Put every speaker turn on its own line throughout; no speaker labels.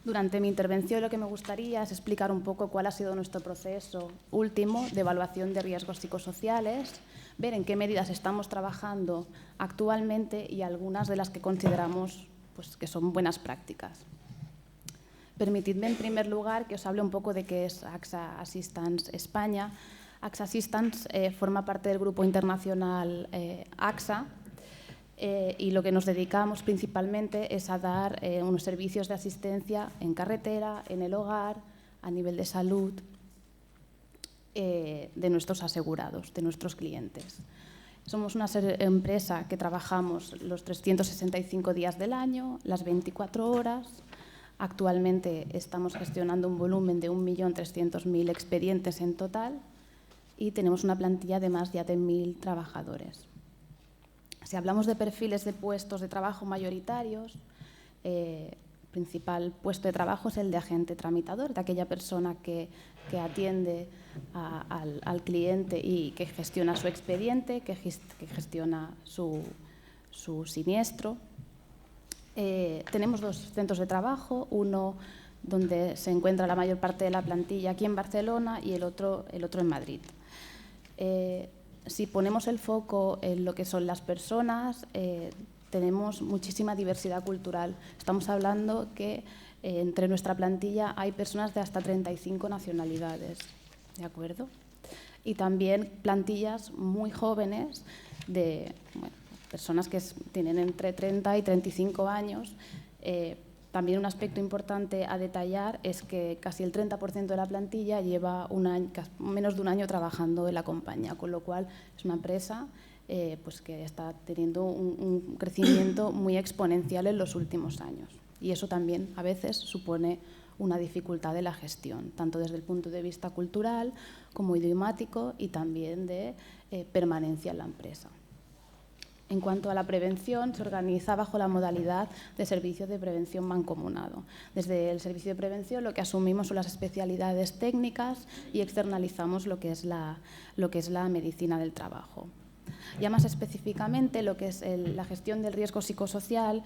Durante mi intervención lo que me gustaría es explicar un poco cuál ha sido nuestro proceso último de evaluación de riesgos psicosociales, ver en qué medidas estamos trabajando actualmente y algunas de las que consideramos pues, que son buenas prácticas. Permitidme, en primer lugar, que os hable un poco de qué es AXA Assistance España. AXA Assistance forma parte del grupo internacional AXA, y lo que nos dedicamos principalmente es a dar unos servicios de asistencia en carretera, en el hogar, a nivel de salud de nuestros asegurados, de nuestros clientes. Somos una empresa que trabajamos los 365 días del año, las 24 horas. Actualmente estamos gestionando un volumen de 1.300.000 expedientes en total y tenemos una plantilla de más de 1.000 trabajadores. Si hablamos de perfiles de puestos de trabajo mayoritarios, el principal puesto de trabajo es el de agente tramitador, de aquella persona que atiende al cliente y que gestiona su expediente, que gestiona su siniestro. Tenemos 2 centros de trabajo, uno donde se encuentra la mayor parte de la plantilla aquí en Barcelona y el otro en Madrid. Si ponemos el foco en lo que son las personas, tenemos muchísima diversidad cultural. Estamos hablando que entre nuestra plantilla hay personas de hasta 35 nacionalidades, ¿de acuerdo? Y también plantillas muy jóvenes de personas que tienen entre 30 y 35 años. También un aspecto importante a detallar es que casi el 30% de la plantilla lleva menos de un año trabajando en la compañía, con lo cual es una empresa pues que está teniendo un crecimiento muy exponencial en los últimos años. Y eso también a veces supone una dificultad de la gestión, tanto desde el punto de vista cultural como idiomático y también de permanencia en la empresa. En cuanto a la prevención, se organiza bajo la modalidad de servicio de prevención mancomunado. Desde el servicio de prevención lo que asumimos son las especialidades técnicas y externalizamos lo que es la medicina del trabajo. Ya más específicamente, lo que es la gestión del riesgo psicosocial,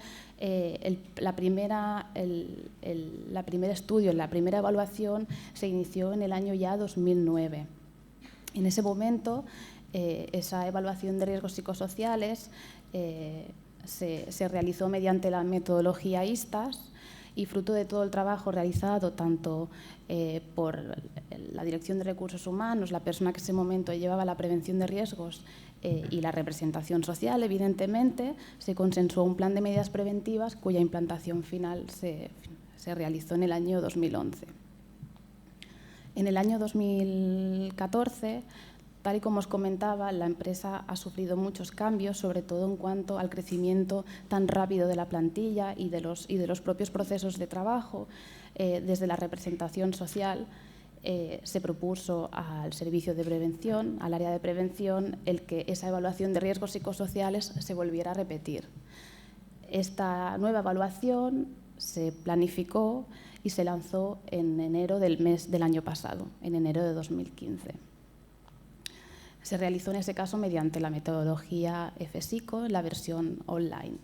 la primera evaluación se inició en el año ya 2009. En ese momento, esa evaluación de riesgos psicosociales se realizó mediante la metodología ISTAS y fruto de todo el trabajo realizado tanto por la Dirección de Recursos Humanos, la persona que en ese momento llevaba la prevención de riesgos y la representación social, evidentemente, se consensuó un plan de medidas preventivas cuya implantación final se realizó en el año 2011. En el año 2014, tal y como os comentaba, la empresa ha sufrido muchos cambios, sobre todo en cuanto al crecimiento tan rápido de la plantilla y de los propios procesos de trabajo. Desde la representación social se propuso al servicio de prevención, al área de prevención, el que esa evaluación de riesgos psicosociales se volviera a repetir. Esta nueva evaluación se planificó y se lanzó en enero del año pasado, en enero de 2015. Se realizó en ese caso mediante la metodología FPSICO, la versión online.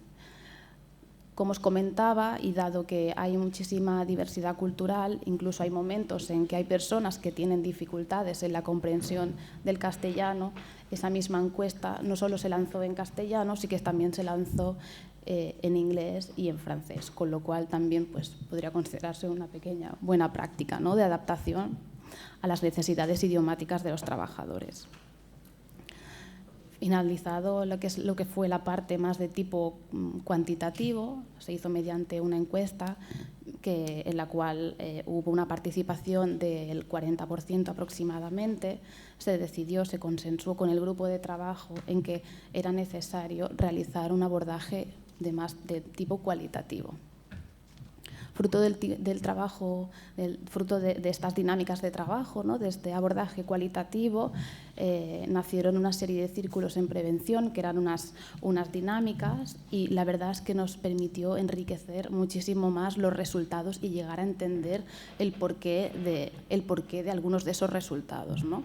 Como os comentaba, y dado que hay muchísima diversidad cultural, incluso hay momentos en que hay personas que tienen dificultades en la comprensión del castellano, esa misma encuesta no solo se lanzó en castellano, sino que también se lanzó en inglés y en francés, con lo cual también pues, podría considerarse una pequeña buena práctica, ¿no?, de adaptación a las necesidades idiomáticas de los trabajadores. Finalizado lo que fue la parte más de tipo cuantitativo, se hizo mediante una encuesta en la cual hubo una participación del 40% aproximadamente. Se consensuó con el grupo de trabajo en que era necesario realizar un abordaje de tipo cualitativo. Fruto del trabajo, fruto de estas dinámicas de trabajo, ¿no?, de este abordaje cualitativo, nacieron una serie de círculos en prevención que eran unas dinámicas, y la verdad es que nos permitió enriquecer muchísimo más los resultados y llegar a entender el porqué de algunos de esos resultados, ¿no?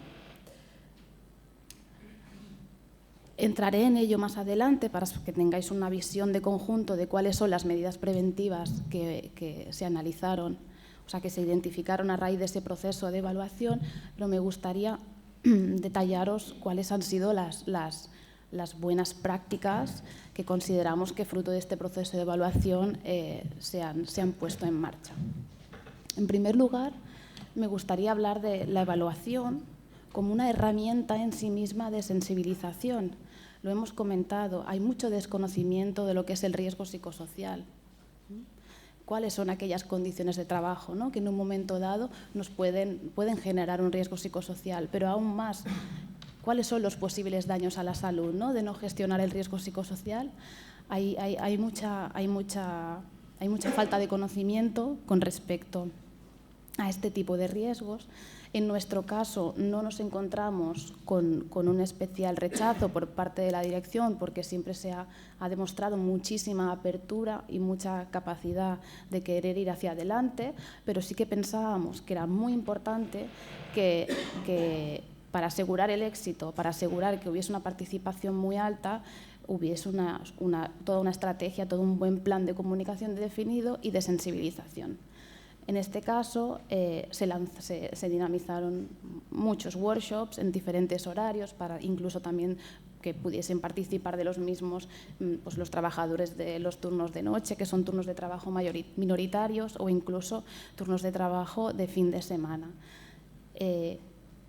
Entraré en ello más adelante para que tengáis una visión de conjunto de cuáles son las medidas preventivas que se analizaron, o sea, que se identificaron a raíz de ese proceso de evaluación, pero me gustaría detallaros cuáles han sido las buenas prácticas que consideramos que fruto de este proceso de evaluación se han puesto en marcha. En primer lugar, me gustaría hablar de la evaluación como una herramienta en sí misma de sensibilización. Lo hemos comentado, hay mucho desconocimiento de lo que es el riesgo psicosocial. ¿Cuáles son aquellas condiciones de trabajo, ¿no?, que en un momento dado nos pueden generar un riesgo psicosocial? Pero aún más, ¿cuáles son los posibles daños a la salud, ¿no?, de no gestionar el riesgo psicosocial? Hay mucha falta de conocimiento con respecto a este tipo de riesgos. En nuestro caso no nos encontramos con un especial rechazo por parte de la dirección, porque siempre se ha demostrado muchísima apertura y mucha capacidad de querer ir hacia adelante, pero sí que pensábamos que era muy importante que para asegurar el éxito, para asegurar que hubiese una participación muy alta, hubiese toda una estrategia, todo un buen plan de comunicación definido y de sensibilización. En este caso, se dinamizaron muchos workshops en diferentes horarios, para incluso también que pudiesen participar de los mismos pues los trabajadores de los turnos de noche, que son turnos de trabajo minoritarios, o incluso turnos de trabajo de fin de semana.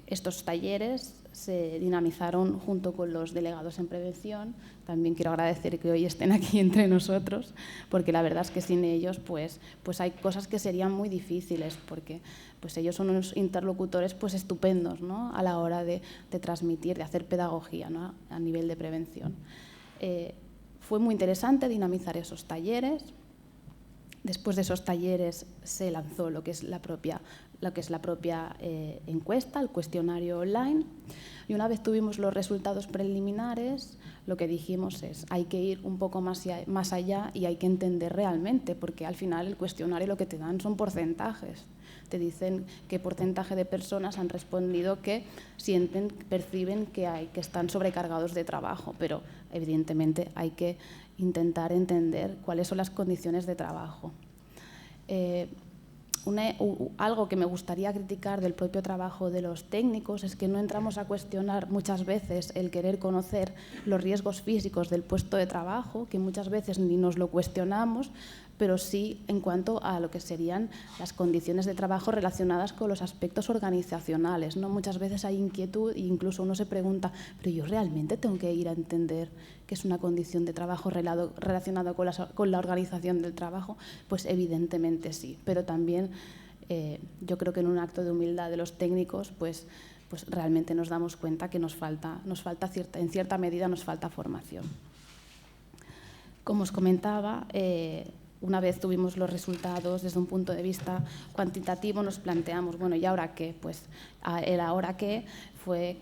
Estos talleres se dinamizaron junto con los delegados en prevención. También quiero agradecer que hoy estén aquí entre nosotros, porque la verdad es que sin ellos pues hay cosas que serían muy difíciles, porque pues ellos son unos interlocutores pues estupendos, ¿no?, a la hora de transmitir, de hacer pedagogía, ¿no?, a nivel de prevención. Fue muy interesante dinamizar esos talleres. Después de esos talleres se lanzó lo que es la propia encuesta, el cuestionario online, y una vez tuvimos los resultados preliminares, lo que dijimos es hay que ir un poco más allá y hay que entender realmente, porque al final el cuestionario lo que te dan son porcentajes. Te dicen qué porcentaje de personas han respondido que sienten, perciben que están sobrecargados de trabajo, pero evidentemente hay que intentar entender cuáles son las condiciones de trabajo. Algo que me gustaría criticar del propio trabajo de los técnicos es que no entramos a cuestionar muchas veces el querer conocer los riesgos físicos del puesto de trabajo, que muchas veces ni nos lo cuestionamos, pero sí en cuanto a lo que serían las condiciones de trabajo relacionadas con los aspectos organizacionales, ¿no? Muchas veces hay inquietud e incluso uno se pregunta, ¿pero yo realmente tengo que ir a entender qué es una condición de trabajo relacionada con la organización del trabajo? Pues evidentemente sí, pero también yo creo que en un acto de humildad de los técnicos pues realmente nos damos cuenta que en cierta medida nos falta formación. Como os comentaba, una vez tuvimos los resultados desde un punto de vista cuantitativo, nos planteamos, bueno, ¿y ahora qué? Pues el ahora qué fue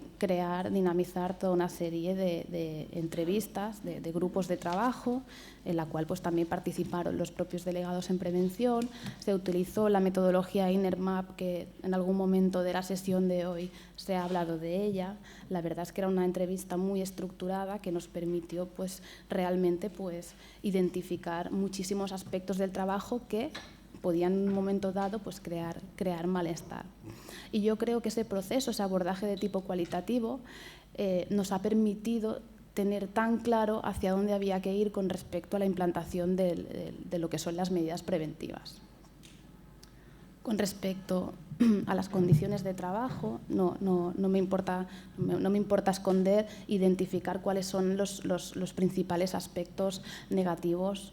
dinamizar toda una serie de entrevistas, de grupos de trabajo, en la cual pues también participaron los propios delegados en prevención. Se utilizó la metodología INNERMAP, que en algún momento de la sesión de hoy se ha hablado de ella. La verdad es que era una entrevista muy estructurada que nos permitió pues realmente pues identificar muchísimos aspectos del trabajo que podían en un momento dado pues crear malestar. Y yo creo que ese proceso, ese abordaje de tipo cualitativo, nos ha permitido tener tan claro hacia dónde había que ir con respecto a la implantación de lo que son las medidas preventivas. Con respecto a las condiciones de trabajo, no me importa esconder, identificar cuáles son los principales aspectos negativos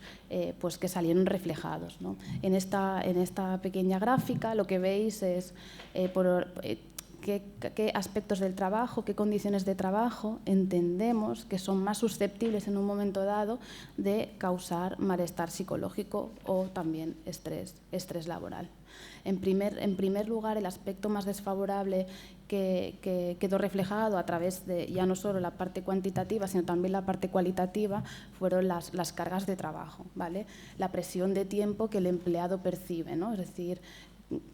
pues que salieron reflejados, ¿no? En esta pequeña gráfica lo que veis es qué aspectos del trabajo, qué condiciones de trabajo entendemos que son más susceptibles en un momento dado de causar malestar psicológico o también estrés laboral. En primer lugar, el aspecto más desfavorable que quedó reflejado a través de ya no solo la parte cuantitativa, sino también la parte cualitativa, fueron las cargas de trabajo, ¿vale? La presión de tiempo que el empleado percibe, ¿no? Es decir,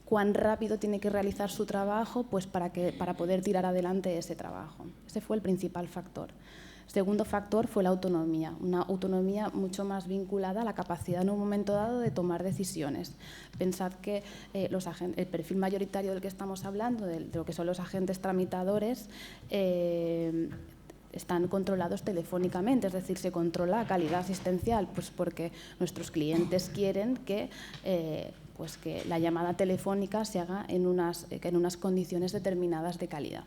cuán rápido tiene que realizar su trabajo pues para poder tirar adelante ese trabajo. Ese fue el principal factor. Segundo factor fue la autonomía, una autonomía mucho más vinculada a la capacidad en un momento dado de tomar decisiones. Pensad que el perfil mayoritario del que estamos hablando, de lo que son los agentes tramitadores, están controlados telefónicamente, es decir, se controla la calidad asistencial, pues porque nuestros clientes quieren que la llamada telefónica se haga en unas condiciones determinadas de calidad.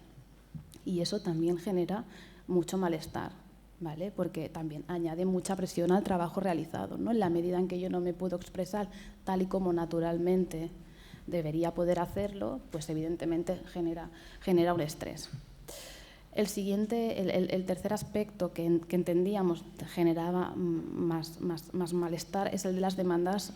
Y eso también genera mucho malestar, ¿vale? Porque también añade mucha presión al trabajo realizado, ¿no? En la medida en que yo no me puedo expresar tal y como naturalmente debería poder hacerlo, pues evidentemente genera un estrés. El tercer aspecto que entendíamos generaba más malestar es el de las demandas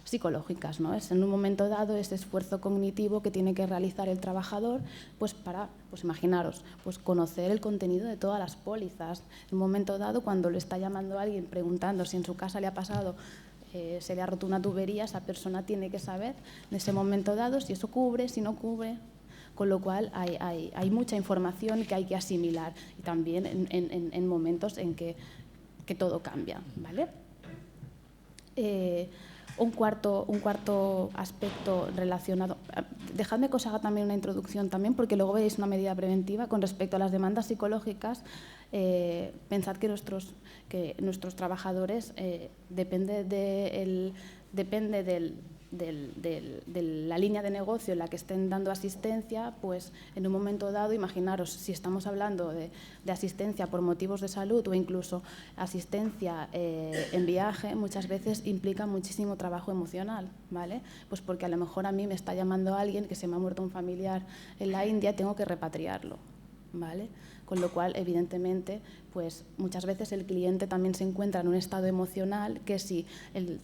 psicológicas, ¿no? Es en un momento dado ese esfuerzo cognitivo que tiene que realizar el trabajador pues para, imaginaros, conocer el contenido de todas las pólizas. En un momento dado, cuando le está llamando a alguien preguntando si en su casa le ha pasado, se le ha roto una tubería, esa persona tiene que saber en ese momento dado si eso cubre, si no cubre. Con lo cual hay mucha información que hay que asimilar y también en momentos en que todo cambia, ¿vale? Un cuarto aspecto relacionado. Dejadme que os haga también una introducción también, porque luego veréis una medida preventiva con respecto a las demandas psicológicas. Pensad que nuestros trabajadores depende de la línea de negocio en la que estén dando asistencia, pues en un momento dado, imaginaros, si estamos hablando de asistencia por motivos de salud o incluso asistencia en viaje, muchas veces implica muchísimo trabajo emocional, ¿vale? Pues porque a lo mejor a mí me está llamando alguien que se me ha muerto un familiar en la India, tengo que repatriarlo, ¿vale? Con lo cual, evidentemente, pues muchas veces el cliente también se encuentra en un estado emocional que si el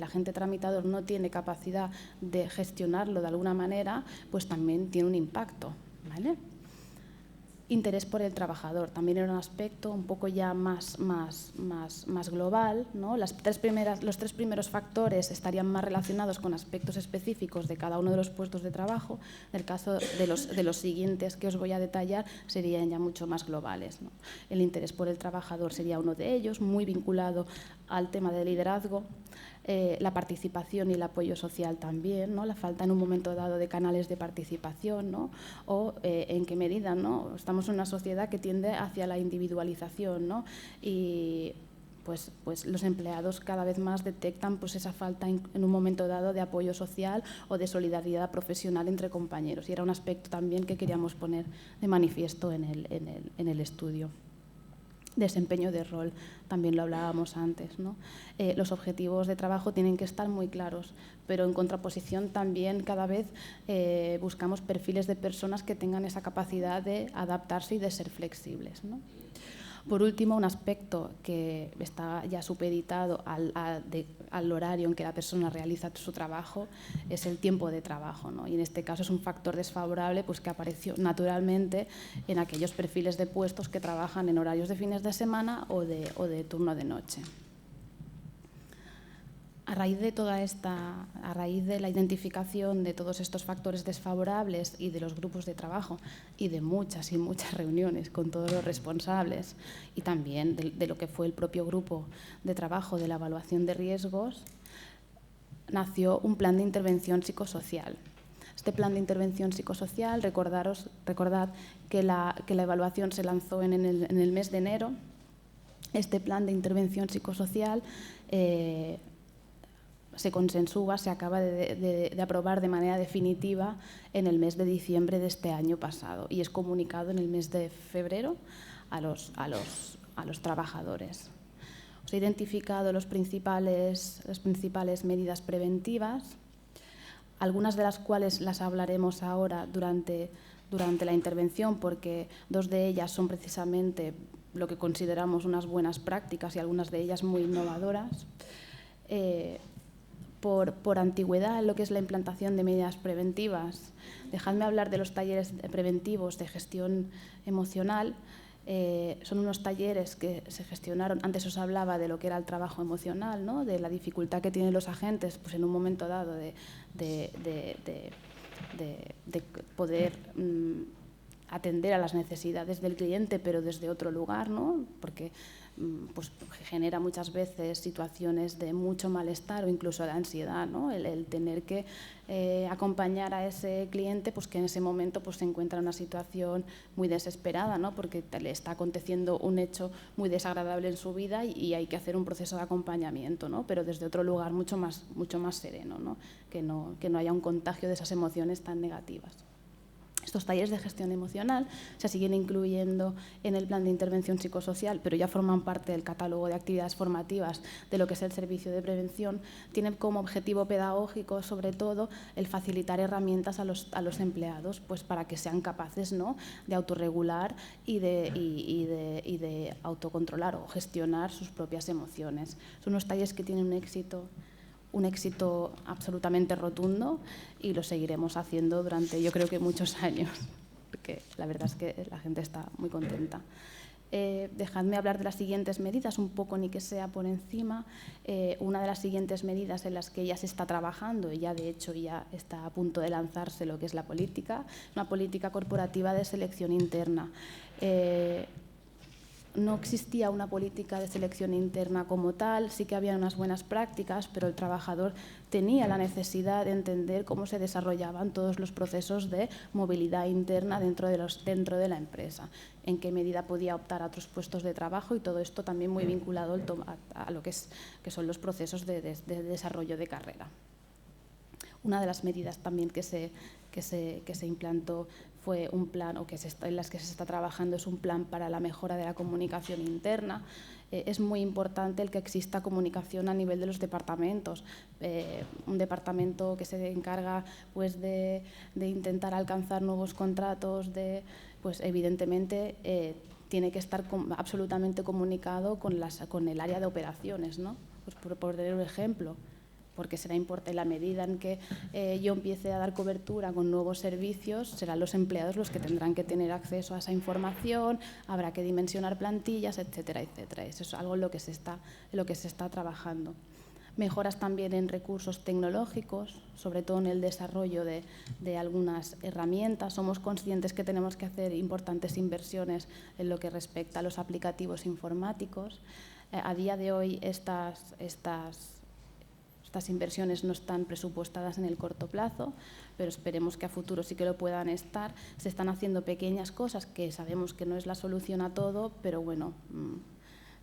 agente tramitador no tiene capacidad de gestionarlo de alguna manera, pues también tiene un impacto, ¿vale? Interés por el trabajador, también era un aspecto un poco ya más global, ¿no? Los tres primeros factores estarían más relacionados con aspectos específicos de cada uno de los puestos de trabajo. En el caso de los siguientes que os voy a detallar serían ya mucho más globales, ¿no? El interés por el trabajador sería uno de ellos, muy vinculado al tema del liderazgo. La participación y el apoyo social también, ¿no? La falta en un momento dado de canales de participación, ¿no? O en qué medida, ¿no? Estamos en una sociedad que tiende hacia la individualización, ¿no? Y pues los empleados cada vez más detectan pues esa falta en un momento dado de apoyo social o de solidaridad profesional entre compañeros. Y era un aspecto también que queríamos poner de manifiesto en el estudio. Desempeño de rol, también lo hablábamos antes, ¿no? Los objetivos de trabajo tienen que estar muy claros, pero en contraposición también cada vez buscamos perfiles de personas que tengan esa capacidad de adaptarse y de ser flexibles, ¿no? Por último, un aspecto que está ya supeditado al horario en que la persona realiza su trabajo es el tiempo de trabajo, ¿no? Y en este caso es un factor desfavorable pues, que apareció naturalmente en aquellos perfiles de puestos que trabajan en horarios de fines de semana o de turno de noche. A raíz de la identificación de todos estos factores desfavorables y de los grupos de trabajo y de muchas y muchas reuniones con todos los responsables y también de lo que fue el propio grupo de trabajo de la evaluación de riesgos, nació un plan de intervención psicosocial. Este plan de intervención psicosocial, recordad que la evaluación se lanzó en el mes de enero. Este plan de intervención psicosocial se consensúa, se acaba de aprobar de manera definitiva en el mes de diciembre de este año pasado y es comunicado en el mes de febrero a los trabajadores. Os he identificado las principales medidas preventivas, algunas de las cuales las hablaremos ahora durante la intervención, porque dos de ellas son precisamente lo que consideramos unas buenas prácticas y algunas de ellas muy innovadoras. Por antigüedad en lo que es la implantación de medidas preventivas, dejadme hablar de los talleres preventivos de gestión emocional. Son unos talleres que se gestionaron, antes os hablaba de lo que era el trabajo emocional, ¿no? De la dificultad que tienen los agentes pues, en un momento dado de poder atender a las necesidades del cliente, pero desde otro lugar, ¿no? Porque pues, genera muchas veces situaciones de mucho malestar o incluso de ansiedad, ¿no? El tener que acompañar a ese cliente, pues que en ese momento pues, se encuentra en una situación muy desesperada, ¿no? Porque le está aconteciendo un hecho muy desagradable en su vida y hay que hacer un proceso de acompañamiento, ¿no? Pero desde otro lugar mucho más sereno, ¿no? Que no haya un contagio de esas emociones tan negativas. Estos talleres de gestión emocional se siguen incluyendo en el plan de intervención psicosocial, pero ya forman parte del catálogo de actividades formativas de lo que es el servicio de prevención. Tienen como objetivo pedagógico, sobre todo, el facilitar herramientas a los empleados, pues para que sean capaces, ¿no?, de autorregular y de autocontrolar o gestionar sus propias emociones. Son unos talleres que tienen un éxito absolutamente rotundo y lo seguiremos haciendo durante, yo creo que muchos años, porque la verdad es que la gente está muy contenta. Dejadme hablar de las siguientes medidas, un poco ni que sea por encima. Una de las siguientes medidas en las que ya se está trabajando, y ya de hecho ya está a punto de lanzarse lo que es la política, una política corporativa de selección interna. No existía una política de selección interna como tal, sí que había unas buenas prácticas, pero el trabajador tenía la necesidad de entender cómo se desarrollaban todos los procesos de movilidad interna dentro de la empresa, en qué medida podía optar a otros puestos de trabajo y todo esto también muy vinculado a lo que son los procesos de desarrollo de carrera. Una de las medidas también que se implantó fue un plan, en las que se está trabajando, es un plan para la mejora de la comunicación interna. Es muy importante el que exista comunicación a nivel de los departamentos. Un departamento que se encarga pues, de intentar alcanzar nuevos contratos, pues evidentemente tiene que estar absolutamente comunicado con el área de operaciones, ¿no? Pues por poner un ejemplo, porque será importante en la medida en que yo empiece a dar cobertura con nuevos servicios, serán los empleados los que tendrán que tener acceso a esa información, habrá que dimensionar plantillas, etcétera, etcétera. Eso es algo en lo que se está trabajando. Mejoras también en recursos tecnológicos, sobre todo en el desarrollo de algunas herramientas. Somos conscientes que tenemos que hacer importantes inversiones en lo que respecta a los aplicativos informáticos. A día de hoy estas inversiones no están presupuestadas en el corto plazo, pero esperemos que a futuro sí que lo puedan estar. Se están haciendo pequeñas cosas que sabemos que no es la solución a todo, pero bueno,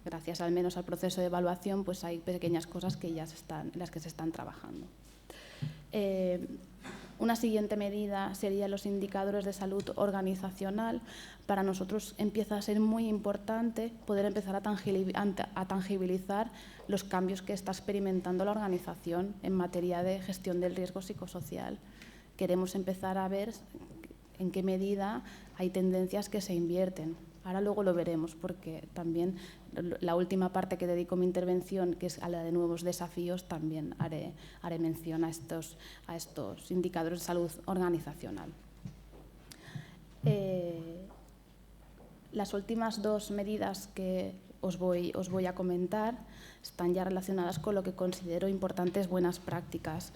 gracias al menos al proceso de evaluación, pues hay pequeñas cosas en las que se están trabajando. Una siguiente medida serían los indicadores de salud organizacional. Para nosotros empieza a ser muy importante poder empezar a tangibilizar los cambios que está experimentando la organización en materia de gestión del riesgo psicosocial. Queremos empezar a ver en qué medida hay tendencias que se invierten. Ahora luego lo veremos, porque también la última parte que dedico mi intervención, que es a la de nuevos desafíos, también haré mención a estos indicadores de salud organizacional. Las últimas dos medidas que os voy a comentar están ya relacionadas con lo que considero importantes buenas prácticas.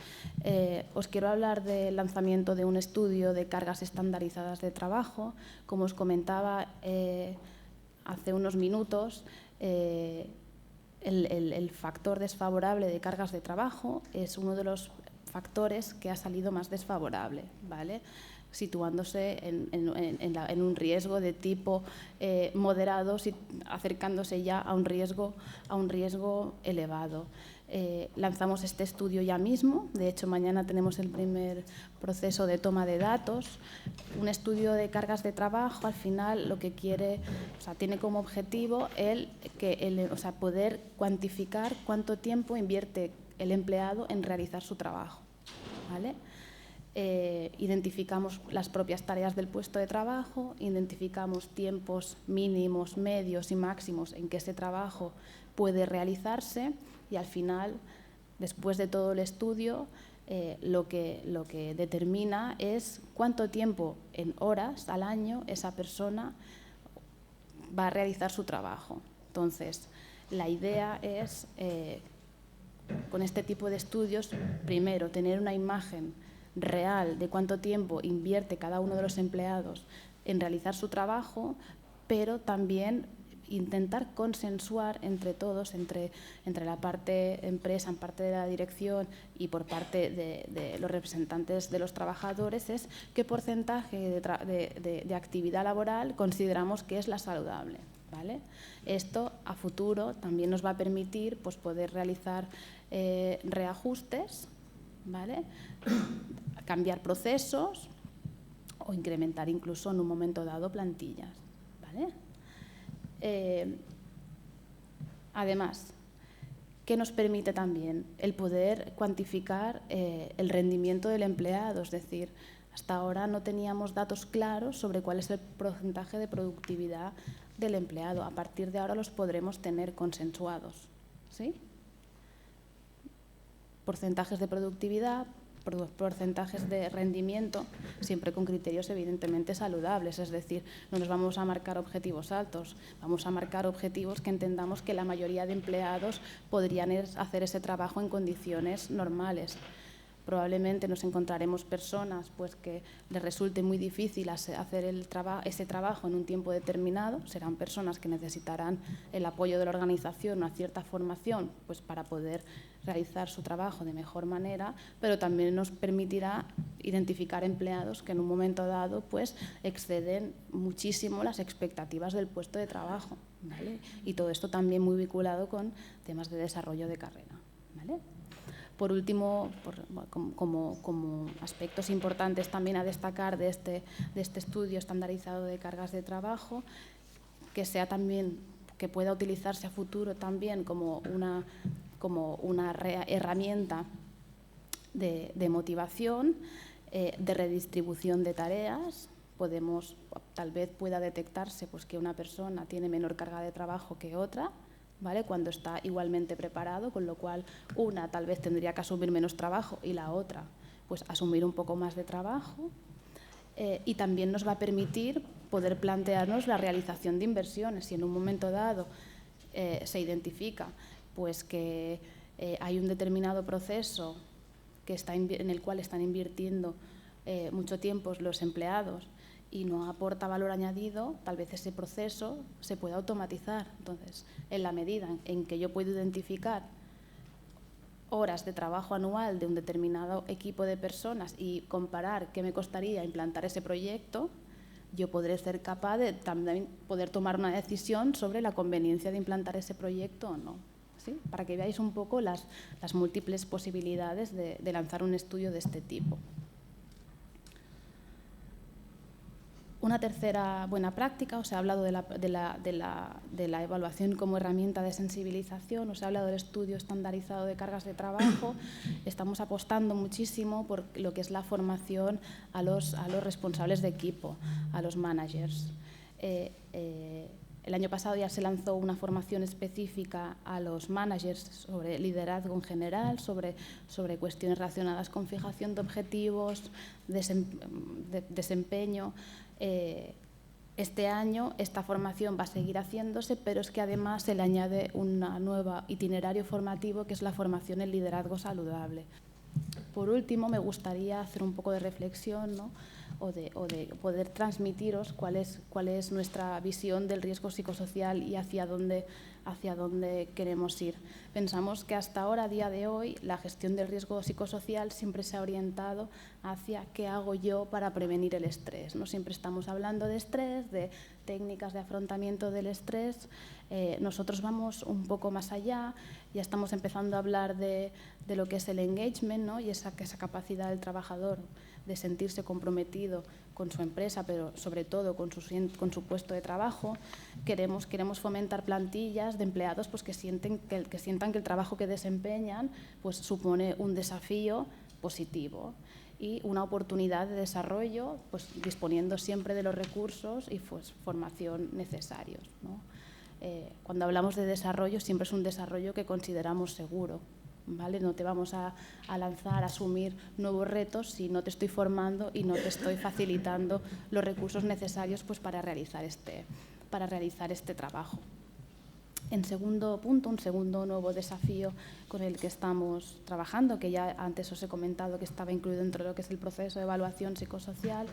Os quiero hablar del lanzamiento de un estudio de cargas estandarizadas de trabajo. Como os comentaba hace unos minutos, el factor desfavorable de cargas de trabajo es uno de los factores que ha salido más desfavorable, ¿vale?, situándose en un riesgo de tipo moderado, acercándose ya a un riesgo elevado. Lanzamos este estudio ya mismo, de hecho mañana tenemos el primer proceso de toma de datos. Un estudio de cargas de trabajo al final lo que quiere, tiene como objetivo poder cuantificar cuánto tiempo invierte el empleado en realizar su trabajo, ¿vale? Identificamos las propias tareas del puesto de trabajo, identificamos tiempos mínimos, medios y máximos en que ese trabajo puede realizarse y al final, después de todo el estudio, lo que determina es cuánto tiempo en horas al año esa persona va a realizar su trabajo. Entonces, la idea es, con este tipo de estudios, primero, tener una imagen real de cuánto tiempo invierte cada uno de los empleados en realizar su trabajo, pero también intentar consensuar entre todos, entre la parte empresa, en parte de la dirección y por parte de los representantes de los trabajadores, es qué porcentaje de actividad laboral consideramos que es la saludable, ¿vale? Esto a futuro también nos va a permitir pues, poder realizar reajustes, ¿vale? Cambiar procesos o incrementar incluso en un momento dado plantillas, ¿vale? Además, ¿qué nos permite también? El poder cuantificar el rendimiento del empleado, es decir, hasta ahora no teníamos datos claros sobre cuál es el porcentaje de productividad del empleado. A partir de ahora los podremos tener consensuados, ¿sí? Porcentajes de productividad, porcentajes de rendimiento, siempre con criterios evidentemente saludables, es decir, no nos vamos a marcar objetivos altos, vamos a marcar objetivos que entendamos que la mayoría de empleados podrían hacer ese trabajo en condiciones normales. Probablemente nos encontraremos personas pues, que les resulte muy difícil hacer ese trabajo en un tiempo determinado. Serán personas que necesitarán el apoyo de la organización, una cierta formación pues, para poder realizar su trabajo de mejor manera, pero también nos permitirá identificar empleados que en un momento dado pues, exceden muchísimo las expectativas del puesto de trabajo, ¿vale? Y todo esto también muy vinculado con temas de desarrollo de carrera, ¿vale? Por último, como aspectos importantes también a destacar de este estudio estandarizado de cargas de trabajo, que sea también, que pueda utilizarse a futuro también como una herramienta de motivación, de redistribución de tareas. Tal vez pueda detectarse pues, que una persona tiene menor carga de trabajo que otra, ¿vale? Cuando está igualmente preparado, con lo cual una tal vez tendría que asumir menos trabajo y la otra pues asumir un poco más de trabajo, y también nos va a permitir poder plantearnos la realización de inversiones. Si en un momento dado se identifica pues, que hay un determinado proceso en el cual están invirtiendo mucho tiempo los empleados y no aporta valor añadido, tal vez ese proceso se pueda automatizar. Entonces, en la medida en que yo puedo identificar horas de trabajo anual de un determinado equipo de personas y comparar qué me costaría implantar ese proyecto, yo podré ser capaz de también poder tomar una decisión sobre la conveniencia de implantar ese proyecto o no, ¿sí? Para que veáis un poco las múltiples posibilidades de lanzar un estudio de este tipo. Una tercera buena práctica, os he hablado de la evaluación como herramienta de sensibilización, os he hablado del estudio estandarizado de cargas de trabajo. Estamos apostando muchísimo por lo que es la formación a los responsables de equipo, a los managers. El año pasado ya se lanzó una formación específica a los managers sobre liderazgo en general, sobre cuestiones relacionadas con fijación de objetivos, desempeño. Este año esta formación va a seguir haciéndose, pero es que además se le añade un nuevo itinerario formativo que es la formación en liderazgo saludable. Por último, me gustaría hacer un poco de reflexión, ¿no? o de poder transmitiros cuál es nuestra visión del riesgo psicosocial y hacia dónde queremos ir. Pensamos que hasta ahora, a día de hoy, la gestión del riesgo psicosocial siempre se ha orientado hacia qué hago yo para prevenir el estrés, ¿no? Siempre estamos hablando de estrés, de técnicas de afrontamiento del estrés. Nosotros vamos un poco más allá, ya estamos empezando a hablar de lo que es el engagement, ¿no? Y esa capacidad del trabajador de sentirse comprometido con su empresa, pero sobre todo con su puesto de trabajo. Queremos fomentar plantillas de empleados pues, que sientan que el trabajo que desempeñan pues, supone un desafío positivo y una oportunidad de desarrollo, pues, disponiendo siempre de los recursos y pues, formación necesarios, ¿no? Cuando hablamos de desarrollo, siempre es un desarrollo que consideramos seguro, ¿vale? No te vamos a lanzar, a asumir nuevos retos si no te estoy formando y no te estoy facilitando los recursos necesarios pues, para realizar este trabajo. En segundo punto, un segundo nuevo desafío con el que estamos trabajando, que ya antes os he comentado que estaba incluido dentro de lo que es el proceso de evaluación psicosocial,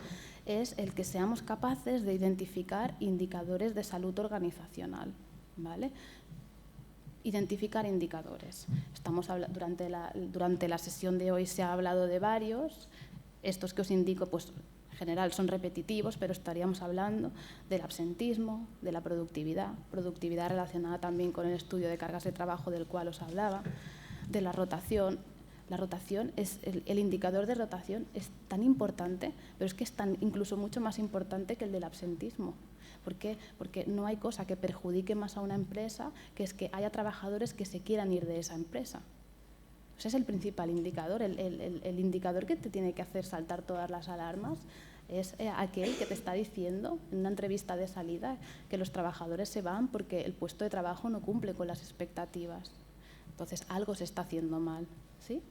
es el que seamos capaces de identificar indicadores de salud organizacional, ¿vale? Identificar indicadores. Durante la sesión de hoy se ha hablado de varios. Estos que os indico, pues en general son repetitivos, pero estaríamos hablando del absentismo, de la productividad relacionada también con el estudio de cargas de trabajo del cual os hablaba, de la rotación. La rotación el indicador de rotación es tan importante, pero es que es incluso mucho más importante que el del absentismo. ¿Por qué? Porque no hay cosa que perjudique más a una empresa que es que haya trabajadores que se quieran ir de esa empresa. Ese es el principal indicador. El indicador que te tiene que hacer saltar todas las alarmas es aquel que te está diciendo en una entrevista de salida que los trabajadores se van porque el puesto de trabajo no cumple con las expectativas. Entonces, algo se está haciendo mal, ¿sí?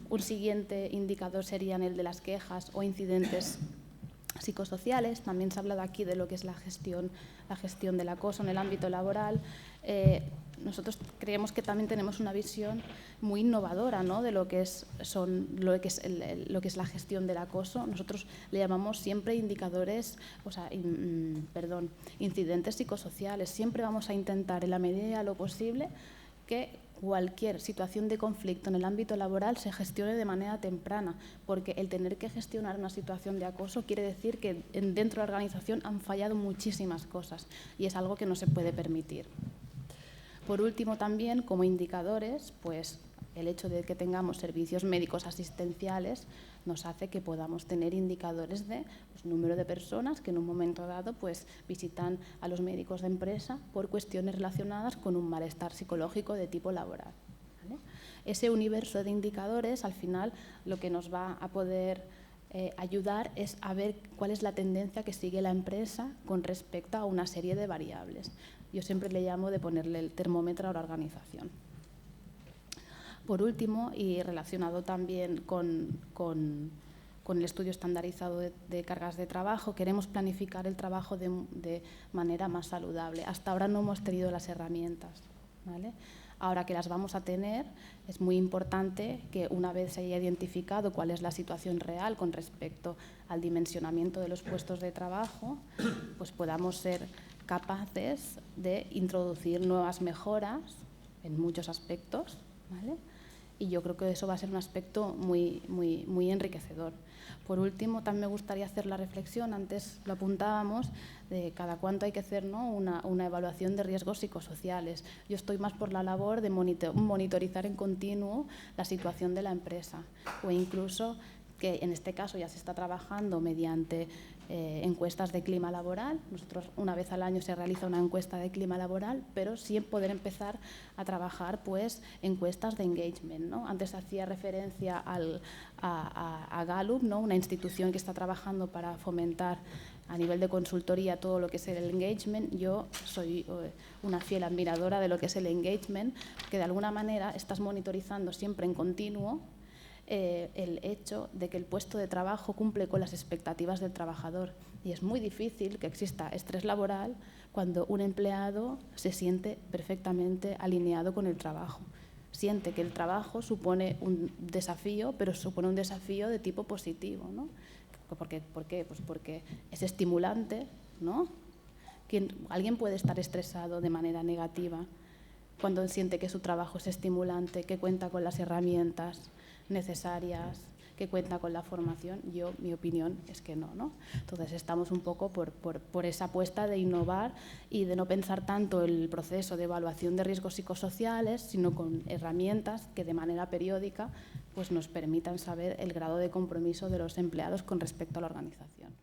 Un siguiente indicador serían el de las quejas o incidentes psicosociales. También se ha hablado aquí de lo que es la gestión del acoso en el ámbito laboral. Nosotros creemos que también tenemos una visión muy innovadora, ¿no?, de lo que es la gestión del acoso. Nosotros le llamamos siempre indicadores, incidentes psicosociales. Siempre vamos a intentar, en la medida de lo posible, que cualquier situación de conflicto en el ámbito laboral se gestione de manera temprana, porque el tener que gestionar una situación de acoso quiere decir que dentro de la organización han fallado muchísimas cosas y es algo que no se puede permitir. Por último, también, como indicadores, pues el hecho de que tengamos servicios médicos asistenciales nos hace que podamos tener indicadores de número de personas que en un momento dado pues, visitan a los médicos de empresa por cuestiones relacionadas con un malestar psicológico de tipo laboral, ¿vale? Ese universo de indicadores, al final, lo que nos va a poder ayudar es a ver cuál es la tendencia que sigue la empresa con respecto a una serie de variables. Yo siempre le llamo de ponerle el termómetro a la organización. Por último, y relacionado también con el estudio estandarizado de cargas de trabajo, queremos planificar el trabajo de manera más saludable. Hasta ahora no hemos tenido las herramientas, ¿vale? Ahora que las vamos a tener, es muy importante que una vez se haya identificado cuál es la situación real con respecto al dimensionamiento de los puestos de trabajo, pues podamos ser capaces de introducir nuevas mejoras en muchos aspectos, ¿vale? Y yo creo que eso va a ser un aspecto muy, muy, muy enriquecedor. Por último, también me gustaría hacer la reflexión, antes lo apuntábamos, de cada cuánto hay que hacer, ¿no?, una evaluación de riesgos psicosociales. Yo estoy más por la labor de monitorizar en continuo la situación de la empresa, o incluso que en este caso ya se está trabajando mediante encuestas de clima laboral. Nosotros una vez al año se realiza una encuesta de clima laboral, pero sí poder empezar a trabajar pues, encuestas de engagement, ¿no? Antes hacía referencia a Gallup, ¿no?, una institución que está trabajando para fomentar a nivel de consultoría todo lo que es el engagement. Yo soy una fiel admiradora de lo que es el engagement, que de alguna manera estás monitorizando siempre en continuo el hecho de que el puesto de trabajo cumple con las expectativas del trabajador. Y es muy difícil que exista estrés laboral cuando un empleado se siente perfectamente alineado con el trabajo. Siente que el trabajo supone un desafío, pero supone un desafío de tipo positivo, ¿no? ¿Por qué? Pues porque es estimulante, ¿no? Alguien puede estar estresado de manera negativa cuando siente que su trabajo es estimulante, que cuenta con las herramientas necesarias, que cuenta con la formación. Mi opinión es que no, ¿no? Entonces estamos un poco por esa apuesta de innovar y de no pensar tanto el proceso de evaluación de riesgos psicosociales, sino con herramientas que de manera periódica pues, nos permitan saber el grado de compromiso de los empleados con respecto a la organización.